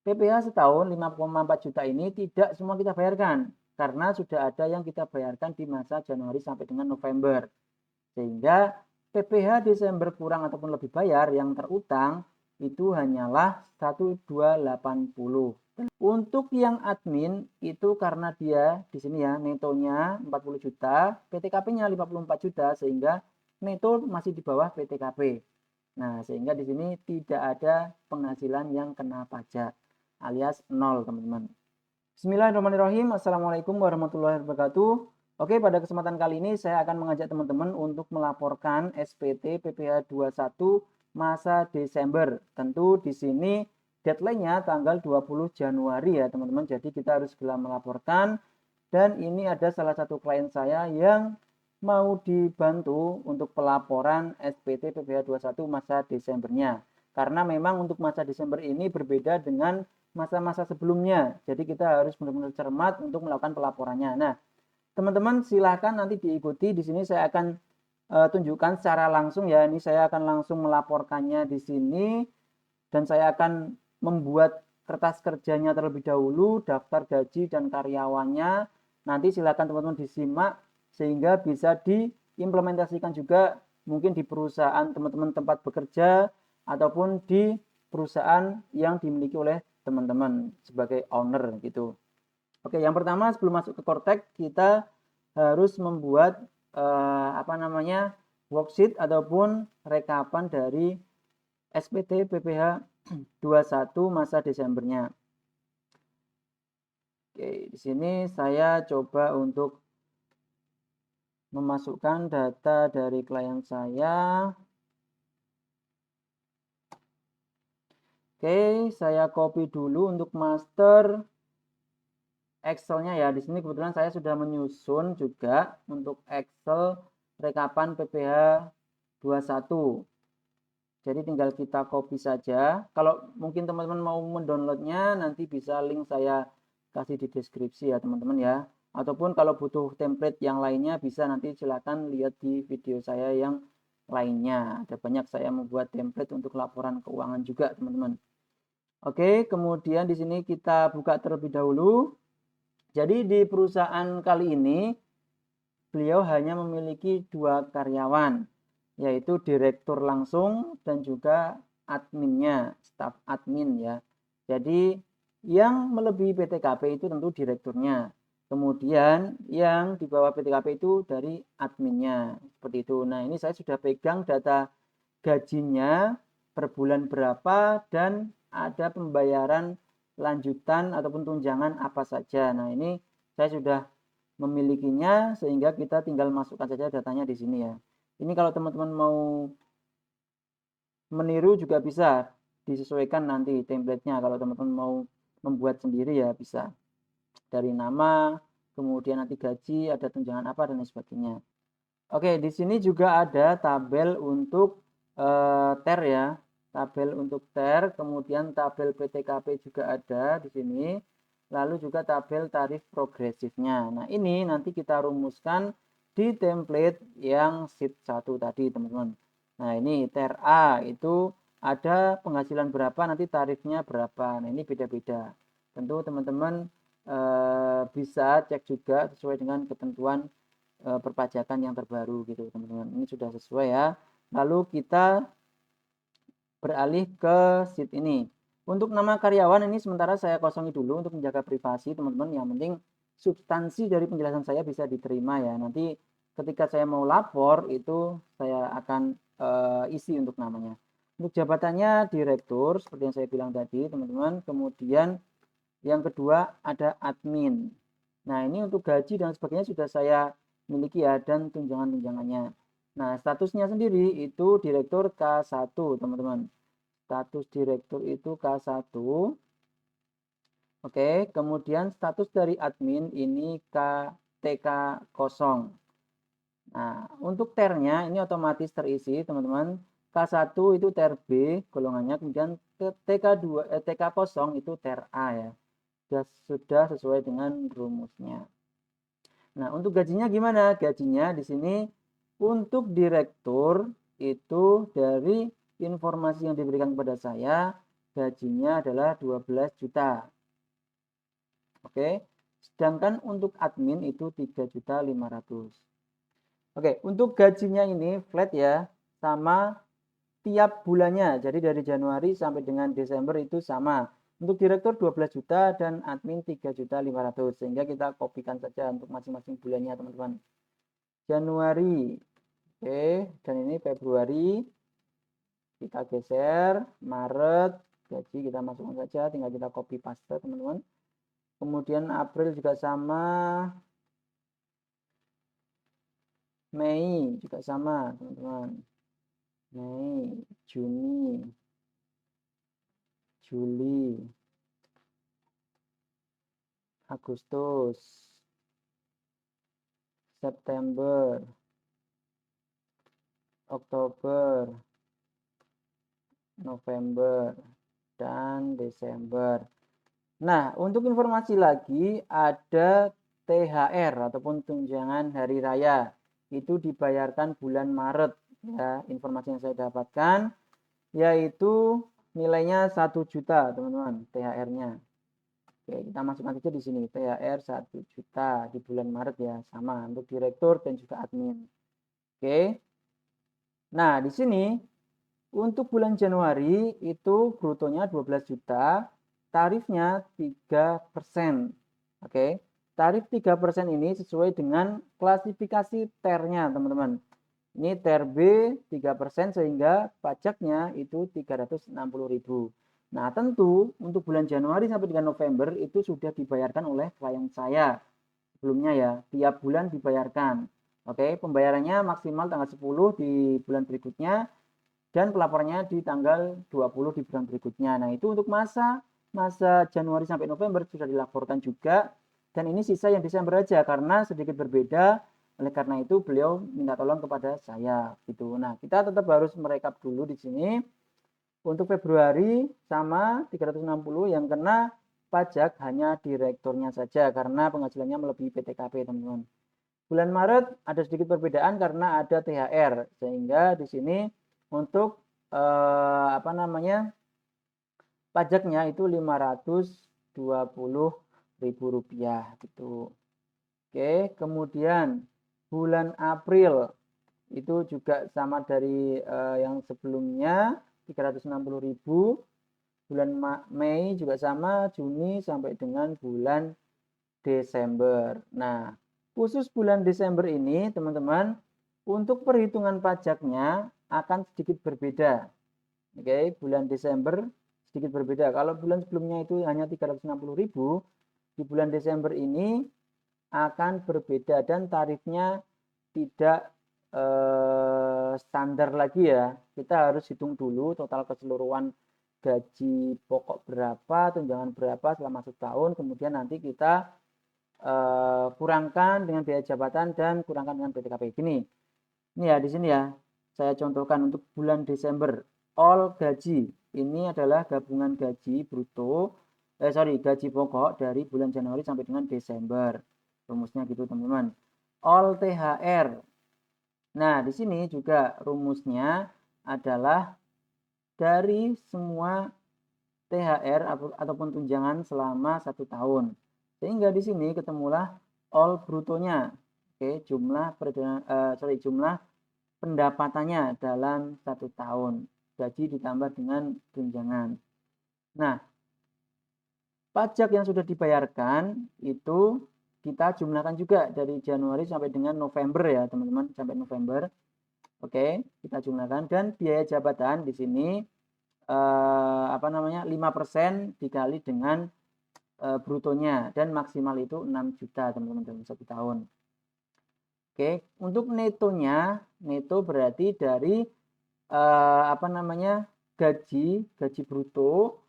PPh setahun 5,4 juta ini tidak semua kita bayarkan, karena sudah ada yang kita bayarkan di masa Januari sampai dengan November. Sehingga PPh Desember kurang ataupun lebih bayar yang terutang itu hanyalah 1280. Untuk yang admin itu karena dia di sini ya netonya 40 juta, PTKP-nya 54 juta sehingga neto masih di bawah PTKP. Nah, sehingga di sini tidak ada penghasilan yang kena pajak alias nol, teman-teman. Bismillahirrahmanirrahim. Assalamualaikum warahmatullahi wabarakatuh. Oke, pada kesempatan kali ini saya akan mengajak teman-teman untuk melaporkan SPT PPh 21 masa Desember. Tentu di sini deadline-nya tanggal 20 Januari ya, teman-teman. Jadi kita harus segera melaporkan. Dan ini ada salah satu klien saya yang mau dibantu untuk pelaporan SPT PPh 21 masa Desembernya. Karena memang untuk masa Desember ini berbeda dengan masa-masa sebelumnya. Jadi kita harus benar-benar cermat untuk melakukan pelaporannya. Nah, teman-teman silahkan nanti diikuti. Di sini saya akan tunjukkan secara langsung ya. Ini saya akan langsung melaporkannya di sini. Dan saya akan membuat kertas kerjanya terlebih dahulu, daftar gaji dan karyawannya. Nanti silakan teman-teman disimak sehingga bisa diimplementasikan juga mungkin di perusahaan teman-teman tempat bekerja ataupun di perusahaan yang dimiliki oleh teman-teman sebagai owner gitu. Oke, yang pertama sebelum masuk ke Kortek kita harus membuat worksheet ataupun rekapan dari SPT PPh 21 masa Desembernya. Oke, di sini saya coba untuk memasukkan data dari klien saya. Oke, saya copy dulu untuk master Excel-nya ya. Di sini kebetulan saya sudah menyusun juga untuk Excel rekapan PPh 21. Jadi tinggal kita copy saja. Kalau mungkin teman-teman mau mendownloadnya, nanti bisa link saya kasih di deskripsi ya teman-teman ya. Ataupun kalau butuh template yang lainnya bisa nanti silakan lihat di video saya yang lainnya. Ada banyak saya membuat template untuk laporan keuangan juga teman-teman. Oke, kemudian di sini kita buka terlebih dahulu. Jadi di perusahaan kali ini beliau hanya memiliki 2 karyawan, yaitu direktur langsung dan juga adminnya, staf admin ya. Jadi yang melebihi PTKP itu tentu direkturnya. Kemudian yang di bawah PTKP itu dari adminnya, seperti itu. Nah, ini saya sudah pegang data gajinya per bulan berapa dan ada pembayaran lanjutan ataupun tunjangan apa saja. Nah, ini saya sudah memilikinya sehingga kita tinggal masukkan saja datanya di sini ya. Ini kalau teman-teman mau meniru juga bisa disesuaikan nanti template-nya kalau teman-teman mau membuat sendiri ya bisa. Dari nama, kemudian nanti gaji, ada tunjangan apa dan lain sebagainya. Oke, di sini juga ada tabel untuk TER ya. Tabel untuk TER, kemudian tabel PTKP juga ada di sini. Lalu juga tabel tarif progresifnya. Nah, ini nanti kita rumuskan di template yang sheet 1 tadi, teman-teman. Nah, ini TER A itu ada penghasilan berapa, nanti tarifnya berapa. Nah, ini beda-beda. Tentu teman-teman bisa cek juga sesuai dengan ketentuan perpajakan yang terbaru gitu, teman-teman. Ini sudah sesuai ya. Lalu kita beralih ke sheet ini. Untuk nama karyawan ini sementara saya kosongi dulu untuk menjaga privasi, teman-teman. Yang penting substansi dari penjelasan saya bisa diterima ya. Nanti ketika saya mau lapor itu saya akan isi untuk namanya. Untuk jabatannya direktur seperti yang saya bilang tadi, teman-teman. Kemudian yang kedua ada admin. Nah, ini untuk gaji dan sebagainya sudah saya miliki ya dan tunjangan-tunjangannya. Nah, statusnya sendiri itu direktur K1, teman-teman. Status direktur itu K1. Oke, kemudian status dari admin ini TK0. Nah, untuk TER-nya ini otomatis terisi, teman-teman. K1 itu TER B golongannya, kemudian TK0 itu TER A ya. Sudah sesuai dengan rumusnya. Nah, untuk gajinya gimana? Gajinya di sini untuk direktur itu dari informasi yang diberikan kepada saya gajinya adalah 12 juta. Oke. Sedangkan untuk admin itu 3.500.000. Oke, untuk gajinya ini flat ya, sama tiap bulannya. Jadi dari Januari sampai dengan Desember itu sama. Untuk direktur 12 juta dan admin 3.500.000. Sehingga kita kopikan saja untuk masing-masing bulannya, teman-teman. Januari. Oke, dan ini Februari. Kita geser, Maret, gaji kita masukkan saja, tinggal kita copy paste, teman-teman. Kemudian April juga sama, Mei juga sama, teman-teman. Mei, Juni, Juli, Agustus, September, Oktober, November, dan Desember. Nah, untuk informasi lagi ada THR ataupun tunjangan hari raya. Itu dibayarkan bulan Maret ya, informasi yang saya dapatkan yaitu nilainya 1 juta, teman-teman, THR-nya. Oke, kita masukkan saja di sini THR 1 juta di bulan Maret ya, sama untuk direktur dan juga admin. Oke. Nah, di sini untuk bulan Januari itu brutonya 12 juta, tarifnya 3%. Oke. Tarif 3% ini sesuai dengan klasifikasi TER-nya, teman-teman. Ini TER B 3% sehingga pajaknya itu 360.000. Nah, tentu untuk bulan Januari sampai dengan November itu sudah dibayarkan oleh klien saya. Sebelumnya ya, tiap bulan dibayarkan. Oke, pembayarannya maksimal tanggal 10 di bulan berikutnya dan pelaporannya di tanggal 20 di bulan berikutnya. Nah, itu untuk masa Januari sampai November sudah dilaporkan juga. Dan ini sisa yang Desember aja karena sedikit berbeda. Oleh karena itu beliau minta tolong kepada saya gitu. Nah, kita tetap harus merekap dulu di sini. Untuk Februari sama 360 yang kena pajak hanya direkturnya saja karena penghasilannya melebihi PTKP, teman-teman. Bulan Maret ada sedikit perbedaan karena ada THR sehingga di sini untuk pajaknya itu Rp520.000 gitu. Oke, kemudian bulan April itu juga sama dari yang sebelumnya 360.000. Bulan Mei juga sama, Juni sampai dengan bulan Desember. Nah, khusus bulan Desember ini, teman-teman, untuk perhitungan pajaknya akan sedikit berbeda. Oke, bulan Desember sedikit berbeda. Kalau bulan sebelumnya itu hanya 360.000, di bulan Desember ini akan berbeda dan tarifnya tidak standar lagi ya. Kita harus hitung dulu total keseluruhan gaji pokok berapa, tunjangan berapa selama setahun, kemudian nanti kita kurangkan dengan biaya jabatan dan kurangkan dengan PTKP. Gini, ini ya di sini ya, saya contohkan untuk bulan Desember, all gaji ini adalah gabungan gaji bruto, gaji pokok dari bulan Januari sampai dengan Desember. Rumusnya gitu teman-teman. All THR. Nah, di sini juga rumusnya adalah dari semua THR ataupun tunjangan selama 1 tahun. Sehingga di sini ketemulah all brutonya. Oke, jumlah pendapatannya dalam 1 tahun. Gaji ditambah dengan tunjangan. Nah, pajak yang sudah dibayarkan itu kita jumlahkan juga dari Januari sampai dengan November ya, teman-teman, sampai November. Oke, kita jumlahkan dan biaya jabatan di sini 5% dikali dengan brutonya dan maksimal itu 6 juta, teman-teman, dalam 1 tahun. Oke, untuk netonya, neto berarti dari gaji bruto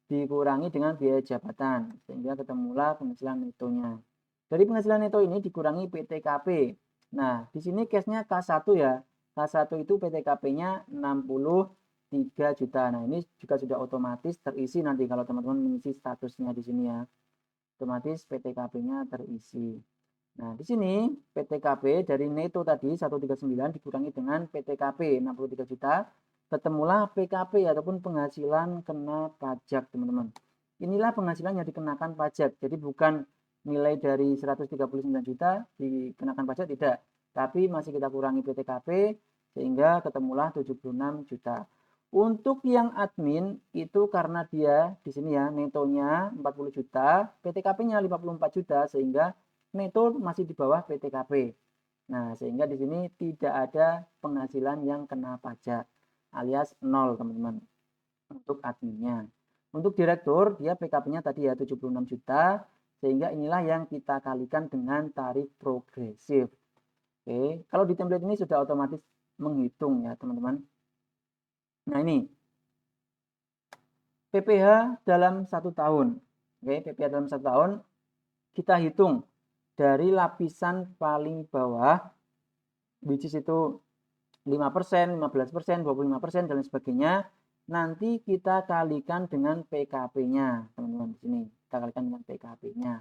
dikurangi dengan biaya jabatan sehingga ketemulah penghasilan netonya. Dari penghasilan neto ini dikurangi PTKP. Nah, di sini case-nya K1 ya. K1 itu PTKP-nya 63 juta. Nah, ini juga sudah otomatis terisi nanti kalau teman-teman mengisi statusnya di sini ya. Otomatis PTKP-nya terisi. Nah, di sini PTKP dari neto tadi 139 dikurangi dengan PTKP 63 juta ketemulah PKP ataupun penghasilan kena pajak, teman-teman. Inilah penghasilan yang dikenakan pajak. Jadi bukan nilai dari 139 juta dikenakan pajak, tidak. Tapi masih kita kurangi PTKP sehingga ketemulah 76 juta. Untuk yang admin itu karena dia di sini ya netonya 40 juta, PTKP-nya 54 juta sehingga neto masih di bawah PTKP. Nah, sehingga di sini tidak ada penghasilan yang kena pajak alias 0, teman-teman. Untuk adminnya. Untuk direktur dia PKP-nya tadi ya 76 juta sehingga inilah yang kita kalikan dengan tarif progresif. Oke, kalau di template ini sudah otomatis menghitung ya, teman-teman. Nah, ini PPh dalam 1 tahun. Oke, PPh dalam 1 tahun kita hitung dari lapisan paling bawah, which is itu 5%, 15%, 25%, dan sebagainya. Nanti kita kalikan dengan PKP-nya, teman-teman. Di sini kita kalikan dengan PKP-nya.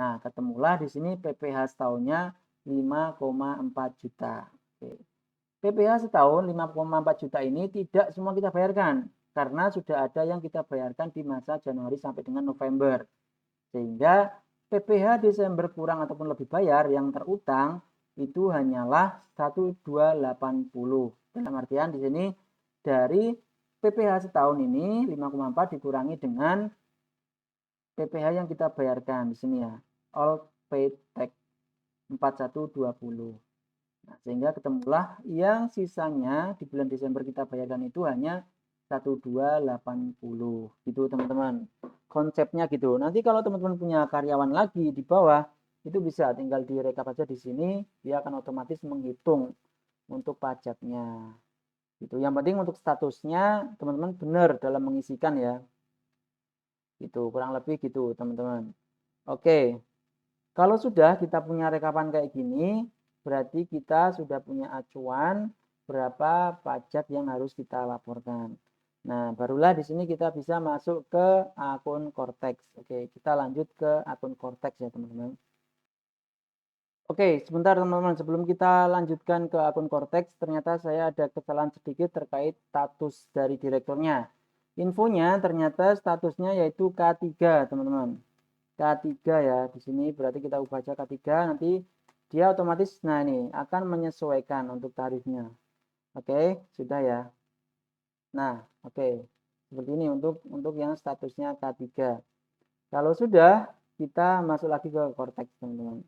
Nah, ketemulah di sini PPh setahunnya 5,4 juta. Oke. PPh setahun 5,4 juta ini tidak semua kita bayarkan karena sudah ada yang kita bayarkan di masa Januari sampai dengan November. Sehingga PPh Desember kurang ataupun lebih bayar yang terutang itu hanyalah 1280. Dalam artian di sini dari PPh setahun ini 5,4 dikurangi dengan PPh yang kita bayarkan di sini ya. All paid tax 4120. Nah, sehingga ketemulah yang sisanya di bulan Desember kita bayarkan itu hanya 1280 gitu, teman-teman. Konsepnya gitu. Nanti kalau teman-teman punya karyawan lagi di bawah, itu bisa tinggal direkap aja di sini, dia akan otomatis menghitung untuk pajaknya. Gitu. Yang penting untuk statusnya teman-teman benar dalam mengisikan ya. Itu kurang lebih gitu, teman-teman. Oke. Kalau sudah kita punya rekapan kayak gini, berarti kita sudah punya acuan berapa pajak yang harus kita laporkan. Nah, barulah di sini kita bisa masuk ke akun Cortex. Oke, kita lanjut ke akun Cortex ya, teman-teman. Oke, sebentar teman-teman. Sebelum kita lanjutkan ke akun Cortex, ternyata saya ada kesalahan sedikit terkait status dari direkturnya. Infonya ternyata statusnya yaitu K3, teman-teman. K3 ya. Di sini berarti kita ubah aja K3, nanti dia otomatis nah ini akan menyesuaikan untuk tarifnya. Oke, sudah ya. Nah, oke. Seperti ini untuk yang statusnya K3. Kalau sudah, kita masuk lagi ke Cortex, teman-teman.